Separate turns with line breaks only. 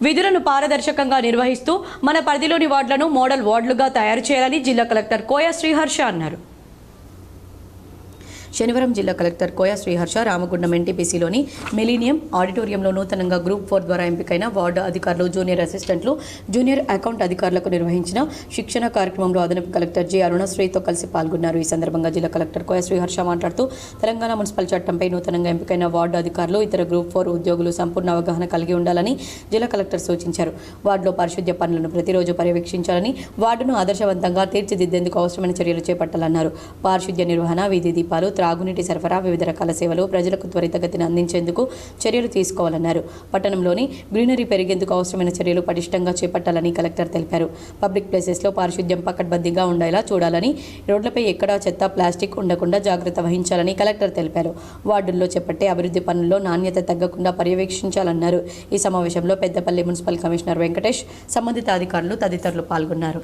విధులను పారదర్శకంగా నిర్వహిస్తూ మన పరిధిలోని వార్డులను మోడల్ వార్డులుగా తయారు చేయాలని జిల్లా కలెక్టర్ కోయ శ్రీహర్ష అన్నారు. శనివారం జిల్లా కలెక్టర్ కోయ శ్రీహర్ష రామగుండం ఎన్టీపీసీలోని మిలీనియం ఆడిటోరియంలో నూతనంగా గ్రూప్ 4 ద్వారా ఎంపికైన వార్డు అధికారులు, జూనియర్ అసిస్టెంట్లు, జూనియర్ అకౌంట్ అధికారులకు నిర్వహించిన శిక్షణ కార్యక్రమంలో అదనపు కలెక్టర్ జె అరుణశ్రీతో కలిసి పాల్గొన్నారు. ఈ సందర్భంగా జిల్లా కలెక్టర్ కోయ శ్రీహర్ష మాట్లాడుతూ తెలంగాణ మున్సిపల్ చట్టంపై నూతనంగా ఎంపికైన వార్డు అధికారులు, ఇతర గ్రూప్ 4 ఉద్యోగులు సంపూర్ణ అవగాహన కలిగి ఉండాలని జిల్లా కలెక్టర్ సూచించారు. వార్డులో పారిశుద్ధ్య పనులను ప్రతిరోజు పర్యవేక్షించాలని, వార్డును ఆదర్శవంతంగా తీర్చిదిద్దేందుకు అవసరమైన చర్యలు చేపట్టాలన్నారు. పారిశుద్ధ్య నిర్వహణ, వీధి దీపాలు, త్రాగునీటి సరఫరా, వివిధ రకాల సేవలు ప్రజలకు త్వరితగతిన అందించేందుకు చర్యలు తీసుకోవాలన్నారు. పట్టణంలోని గ్రీనరీ పెరిగేందుకు అవసరమైన చర్యలు పటిష్టంగా చేపట్టాలని కలెక్టర్ తెలిపారు. పబ్లిక్ ప్లేసెస్లో పారిశుద్ధ్యం పకడ్బందీగా ఉండేలా చూడాలని, రోడ్లపై ఎక్కడా చెత్త, ప్లాస్టిక్ ఉండకుండా జాగ్రత్త వహించాలని కలెక్టర్ తెలిపారు. వార్డుల్లో చేపట్టే అభివృద్ధి పనుల్లో నాణ్యత తగ్గకుండా పర్యవేక్షించాలన్నారు. ఈ సమావేశంలో పెద్దపల్లి మున్సిపల్ కమిషనర్ వెంకటేష్, సంబంధిత అధికారులు తదితరులు పాల్గొన్నారు.